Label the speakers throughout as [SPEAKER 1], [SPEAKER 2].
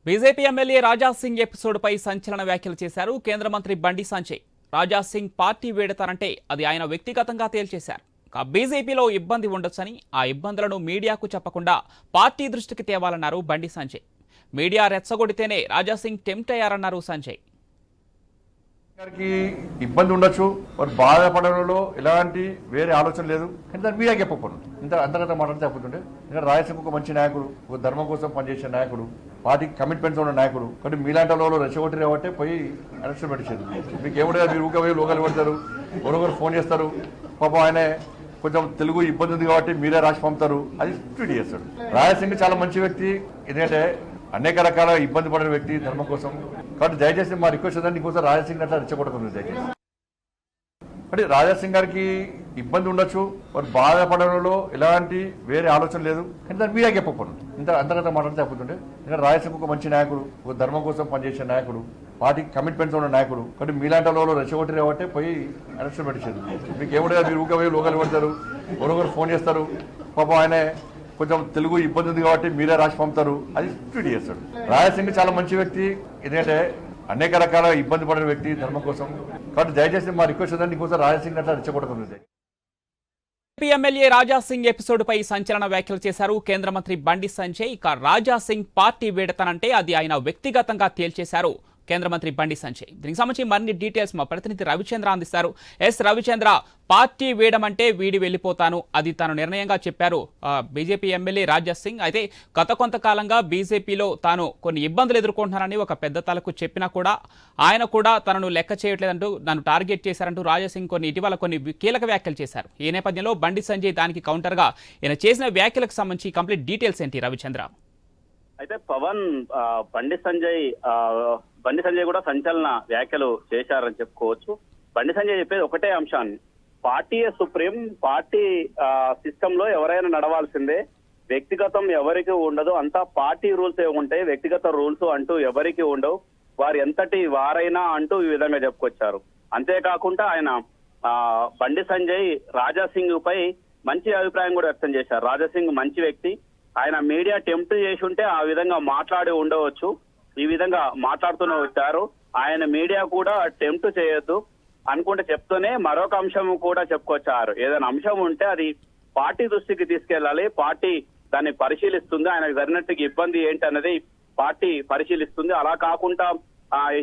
[SPEAKER 1] BJP MLA Raja Singh ఎపిసోడ్పై సంచలన వ్యాఖ్యలు చేశారు కేంద్ర మంత్రి బండి సంజయ్. రాజా సింగ్ పార్టీ వీడతారంటే అది ఆయన వ్యక్తిగతంగా తేల్చేశారు. బీజేపీలో ఇబ్బంది ఉండొచ్చని, ఆ ఇబ్బందులను మీడియాకు చెప్పకుండా పార్టీ దృష్టికి తేవాలన్నారు బండి సంజయ్. Media రెచ్చగొడితేనే Raja Singh tempt అయ్యారన్నారు Sanjay.
[SPEAKER 2] గారికి ఇబ్బంది ఉండొచ్చు, వారు బాధపడడంలో ఎలాంటి వేరే ఆలోచన లేదు. కానీ దాన్ని మీడియాకి చెప్పకూడదు. ఇంత అంతర్గత మాట్లాడితే చెప్పతుంటే ఎందుకంటే రాయలసీమ ఒక మంచి నాయకుడు, ఒక ధర్మం కోసం పనిచేసే నాయకుడు, పార్టీకి కమిట్మెంట్స్ ఉన్న నాయకుడు. కానీ మీలాంటి వాళ్ళు రెచ్చగొట్టి రేవట్టే పోయి ఎలక్షన్ పెట్టించారు. మీకు ఏమిటో మీరు ఊక పోయి లోకల్ పెడతారు, ఒకరొకరు ఫోన్ చేస్తారు. పాపం ఆయన కొంచెం తెలుగు ఇబ్బంది ఉంది కాబట్టి మీరే రాసి పంపుతారు, అది ట్వీట్ చేస్తాడు. రాయలసీమ చాలా మంచి వ్యక్తి, ఎందుకంటే అనేక రకాల ఇబ్బంది పడిన వ్యక్తి ధర్మం కోసం. కాబట్టి దయచేసి మా రిక్వెస్ట్ ఏంటంటే ఇంకోసారి రాజాసింగ్ అట్లా రెచ్చగొట్టకుండా దయచేసి. అంటే రాజాసింగ్ గారికి ఇబ్బంది ఉండొచ్చు, వారు బాధపడడంలో ఎలాంటి వేరే ఆలోచన లేదు. కానీ దాన్ని మీడియాకి చెప్పకూడదు. ఇంత అంతర్గత మాట్లాడితే చెప్పతుంటే ఎందుకంటే రాయలసీమ ఒక మంచి నాయకుడు, ఒక ధర్మం కోసం పనిచేసే నాయకుడు, పార్టీకి కమిట్మెంట్స్ ఉన్న నాయకుడు. కానీ మీలాంటి వాళ్ళు రెచ్చగొట్టి రేవట్టే పోయి ఎలక్షన్ పెట్టించారు. మీకు ఏమిటో మీరు ఊక పోయి లోకల్ పెడతారు, ఒకరొకరు ఫోన్ చేస్తారు. పాపం ఆయన కొంచెం తెలుగు ఇబ్బంది ఉంది కాబట్టి మీరే రాసి పంపుతారు, అది ట్వీట్ చేస్తాడు. రాయలసీమ చాలా మంచి వ్యక్తి, ఎందుకంటే అనేక రకాల ఇబ్బంది పడిన వ్యక్తి ధర్మం కోసం. కాబట్టి దయచేసి మా రిక్వెస్ట్ ఏంటంటే ఇంకోసారి రాయలసీమ అట్లా రెచ్చగొట్టకుండా.
[SPEAKER 1] ఎమ్మెల్యే రాజా సింగ్ ఎపిసోడ్పై సంచలన వ్యాఖ్యలు చేశారు కేంద్ర మంత్రి బండి సంజయ్. రాజా సింగ్ పార్టీ వీడతానంటే అది ఆయన వ్యక్తిగతంగా తేల్చేశారు కేంద్ర మంత్రి బండి సంజయ్. దీనికి సంబంధించి మరిన్ని డీటెయిల్స్ మా ప్రతినిధి రవిచంద్ర అందిస్తారు. రవిచంద్ర, పార్టీ వీడమంటే వీడి వెళ్ళిపోతాను, అది తాను నిర్ణయంగా చెప్పారు బీజేపీ ఎమ్మెల్యే రాజా సింగ్. అయితే గత కొంతకాలంగా బీజేపీలో తాను కొన్ని ఇబ్బందులు ఎదుర్కొంటున్నారని ఒక పెద్ద తలకు చెప్పినా కూడా ఆయన కూడా తనను లెక్క చేయట్లేదంటూ నన్ను టార్గెట్ చేశారంటూ రాజా సింగ్ ఇటీవల కొన్ని కీలక వ్యాఖ్యలు చేశారు. ఈ నేపథ్యంలో బండి సంజయ్ దానికి కౌంటర్గా ఈయన చేసిన వ్యాఖ్యలకు సంబంధించి కంప్లీట్ డీటెయిల్స్ ఏంటి రవిచంద్ర?
[SPEAKER 3] అయితే పవన్ బండి సంజయ్ కూడా సంచలన వ్యాఖ్యలు చేశారని చెప్పుకోవచ్చు. బండి సంజయ్ చెప్పేది ఒకటే అంశాన్ని, పార్టీయే సుప్రీం, పార్టీ సిస్టమ్ లో ఎవరైనా నడవాల్సిందే, వ్యక్తిగతం ఎవరికి ఉండదు, అంతా పార్టీ రూల్స్ ఉంటాయి, వ్యక్తిగత రూల్స్ అంటూ ఎవరికి ఉండవు, వారు ఎంతటి వారైనా అంటూ ఈ విధంగా చెప్పుకొచ్చారు. అంతేకాకుండా ఆయన బండి సంజయ్ రాజా సింగ్ పై మంచి అభిప్రాయం కూడా వ్యక్తం చేశారు. రాజా సింగ్ మంచి వ్యక్తి, ఆయన మీడియా టెంప్ట్ చేసి ఉంటే ఆ విధంగా మాట్లాడి ఉండవచ్చు, ఈ విధంగా మాట్లాడుతూనే వచ్చారు. ఆయన మీడియా కూడా టెంప్ట్ చేయొద్దు అనుకుంటే చెప్తూనే మరొక అంశం కూడా చెప్పుకొచ్చారు. ఏదైనా అంశం ఉంటే అది పార్టీ దృష్టికి తీసుకెళ్లాలి, పార్టీ దాన్ని పరిశీలిస్తుంది, ఆయనకు జరిగినట్టుగా ఇబ్బంది ఏంటి అనేది పార్టీ పరిశీలిస్తుంది. అలా కాకుండా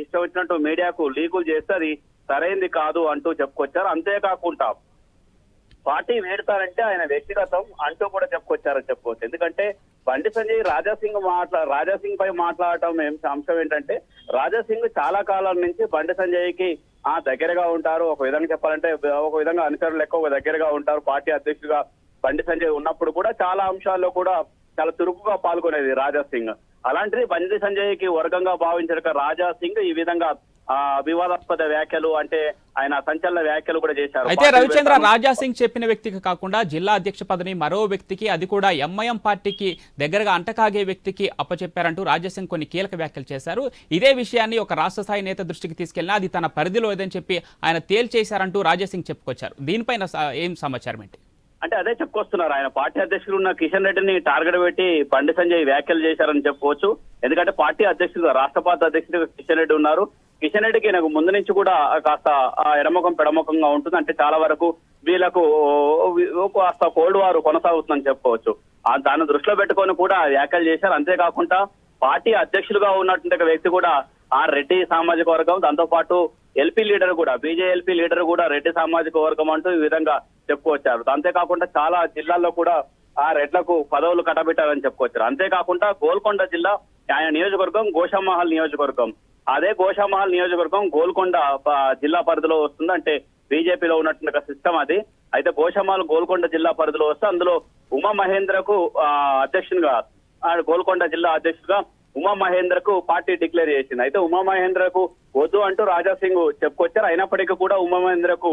[SPEAKER 3] ఇష్టం వచ్చినట్టు మీడియాకు లీకులు చేస్తే అది సరైంది కాదు అంటూ చెప్పుకొచ్చారు. అంతేకాకుండా పార్టీ వేడతారంటే ఆయన వ్యక్తిగతం అంటూ కూడా చెప్పుకొచ్చారని చెప్పుకోవచ్చు. ఎందుకంటే బండి సంజయ్ రాజా సింగ్ పై మాట్లాడటం అంశం ఏంటంటే, రాజా సింగ్ చాలా కాలం నుంచి బండి సంజయ్ కి దగ్గరగా ఉంటారు. ఒక విధంగా చెప్పాలంటే ఒక విధంగా అనుచరులు ఎక్కువ దగ్గరగా ఉంటారు. పార్టీ అధ్యక్షుడిగా బండి సంజయ్ ఉన్నప్పుడు కూడా చాలా అంశాల్లో కూడా చాలా చురుకుగా పాల్గొనేది రాజా సింగ్. అలాంటిది బండి సంజయ్ కి వర్గంగా భావించిన రాజా సింగ్ ఈ విధంగా వివాదాస్పద వ్యాఖ్యలు, అంటే ఆయన సంచలన వ్యాఖ్యలు కూడా చేశారు.
[SPEAKER 1] అయితే రవిచంద్ర, రాజా సింగ్ చెప్పిన వ్యక్తికి కాకుండా జిల్లా అధ్యక్ష పదవిని మరో వ్యక్తికి, అది కూడా ఎంఐఎం పార్టీకి దగ్గరగా అంటకాగే వ్యక్తికి అప్పచెప్పారంటూ రాజా సింగ్ కొన్ని కీలక వ్యాఖ్యలు చేశారు. ఇదే విషయాన్ని ఒక రాష్ట్ర స్థాయి నేత దృష్టికి తీసుకెళ్లినా అది తన పరిధిలో లేదని చెప్పి ఆయన తేల్చేశారంటూ రాజా సింగ్ చెప్పుకొచ్చారు. దీనిపైన ఏం సమాచారం ఏంటి?
[SPEAKER 3] అంటే అదే చెప్పుకొస్తున్నారు, ఆయన పార్టీ అధ్యక్షుడు ఉన్న కిషన్ రెడ్డిని టార్గెట్ పెట్టి బండి సంజయ్ వ్యాఖ్యలు చేశారని చెప్పుకోవచ్చు. ఎందుకంటే పార్టీ అధ్యక్షుడు, రాష్ట్ర పార్టీ అధ్యక్షుడు కిషన్ రెడ్డి ఉన్నారు. కిషన్ రెడ్డికి నాకు ముందు నుంచి కూడా కాస్త ఎడముఖం పెడముఖంగా ఉంటుంది. అంటే చాలా వరకు వీళ్ళకు కాస్త కోల్డ్ వారు కొనసాగుతుందని చెప్పుకోవచ్చు. దాన్ని దృష్టిలో పెట్టుకొని కూడా వ్యాఖ్యలు చేశారు. అంతేకాకుండా పార్టీ అధ్యక్షులుగా ఉన్నటువంటి వ్యక్తి కూడా రెడ్డి సామాజిక వర్గం, దాంతో పాటు ఎల్పీ లీడర్ కూడా, బీజేఎల్పీ లీడర్ కూడా రెడ్డి సామాజిక వర్గం అంటూ ఈ విధంగా చెప్పుకొచ్చారు. అంతేకాకుండా చాలా జిల్లాల్లో కూడా రెడ్లకు పదవులు కట్టబెట్టారని చెప్పుకొచ్చారు. అంతేకాకుండా గోల్కొండ జిల్లా ఆయన నియోజకవర్గం గోషామహల్ నియోజకవర్గం, అదే గోషామహల్ నియోజకవర్గం గోల్కొండ జిల్లా పరిధిలో వస్తుంది. అంటే బీజేపీలో ఉన్నటువంటి సిస్టమ్ అది. అయితే గోషామహల్ గోల్కొండ జిల్లా పరిధిలో వస్తే అందులో ఉమా మహేంద్రకు అధ్యక్షునిగా, గోల్కొండ జిల్లా అధ్యక్షుడిగా ఉమా మహేంద్రకు పార్టీ డిక్లేర్ చేసింది. అయితే ఉమా మహేంద్రకు వద్దు అంటూ రాజా సింగ్ చెప్పుకొచ్చారు. అయినప్పటికీ కూడా ఉమా మహేంద్రకు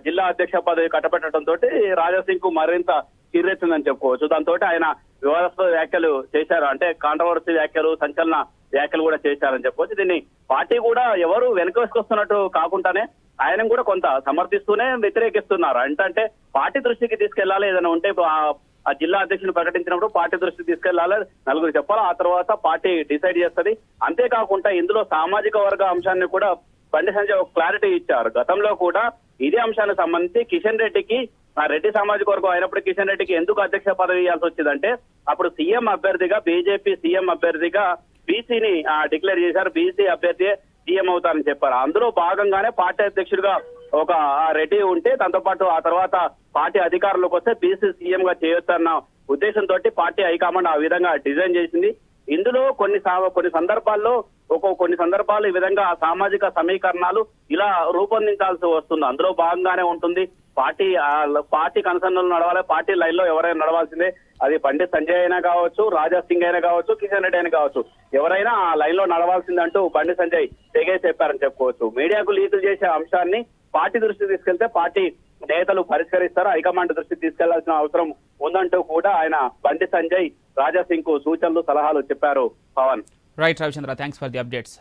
[SPEAKER 3] జిల్లా అధ్యక్ష పదవి కట్టబెట్టడంతో రాజా సింగ్ కు మరింత కీరెత్తిందని చెప్పుకోవచ్చు. దాంతో ఆయన వివాదాస్పద వ్యాఖ్యలు చేశారు, అంటే కాంట్రవర్సీ వ్యాఖ్యలు, సంచలన వ్యాఖ్యలు కూడా చేశారని చెప్పుకోవచ్చు. దీన్ని పార్టీ కూడా ఎవరు వెనక వేసుకొస్తున్నట్టు కాకుండానే ఆయన కూడా కొంత సమర్థిస్తూనే వ్యతిరేకిస్తున్నారు. అంటే పార్టీ దృష్టికి తీసుకెళ్లాలి, ఏదైనా ఉంటే ఆ జిల్లా అధ్యక్షుని ప్రకటించినప్పుడు పార్టీ దృష్టికి తీసుకెళ్లాలి, నలుగురు చెప్పాలి, ఆ తర్వాత పార్టీ డిసైడ్ చేస్తుంది. అంతేకాకుండా ఇందులో సామాజిక వర్గ అంశాన్ని కూడా బండి సంజయ్ ఒక క్లారిటీ ఇచ్చారు. గతంలో కూడా ఇదే అంశానికి సంబంధించి కిషన్ రెడ్డికి, ఆ రెడ్డి సామాజిక వర్గం అయినప్పుడు కిషన్ రెడ్డికి ఎందుకు అధ్యక్ష పదవి ఇవ్వాల్సి వచ్చిందంటే అప్పుడు సీఎం అభ్యర్థిగా బీజేపీ సీఎం అభ్యర్థిగా బీసీని డిక్లేర్ చేశారు. బీసీ అభ్యర్థి సీఎం అవుతారని చెప్పారు. అందులో భాగంగానే పార్టీ అధ్యక్షుడిగా ఒక రెడ్డి ఉంటే దాంతో పాటు ఆ తర్వాత పార్టీ అధికారంలోకి వస్తే బీసీ సీఎం గా చేయొద్దన్న ఉద్దేశంతో పార్టీ హైకమాండ్ ఆ విధంగా డిజైన్ చేసింది. ఇందులో కొన్ని సందర్భాల్లో ఈ విధంగా సామాజిక సమీకరణాలు ఇలా రూపొందించాల్సి వస్తుంది. అందులో భాగంగానే ఉంటుంది పార్టీ కన్సర్న్ నడవాలి, పార్టీ లైన్ లో ఎవరైనా నడవాల్సిందే. అది పండిత్ సంజయ్ అయినా కావచ్చు, రాజా సింగ్ అయినా కావచ్చు, కిషన్ రెడ్డి అయినా కావచ్చు, ఎవరైనా ఆ లైన్ లో నడవాల్సిందంటూ బండి సంజయ్ తెగే చెప్పారని చెప్పుకోవచ్చు. మీడియాకు లీకులు చేసే అంశాన్ని పార్టీ దృష్టికి తీసుకెళ్తే పార్టీ నేతలు పరిష్కరిస్తారు, హైకమాండ్ దృష్టికి తీసుకెళ్లాల్సిన అవసరం ఉందంటూ కూడా ఆయన బండి సంజయ్ రాజా సింగ్ కు సూచనలు సలహాలు చెప్పారు. Pavan.
[SPEAKER 1] Right Ravichandra, thanks for the updates.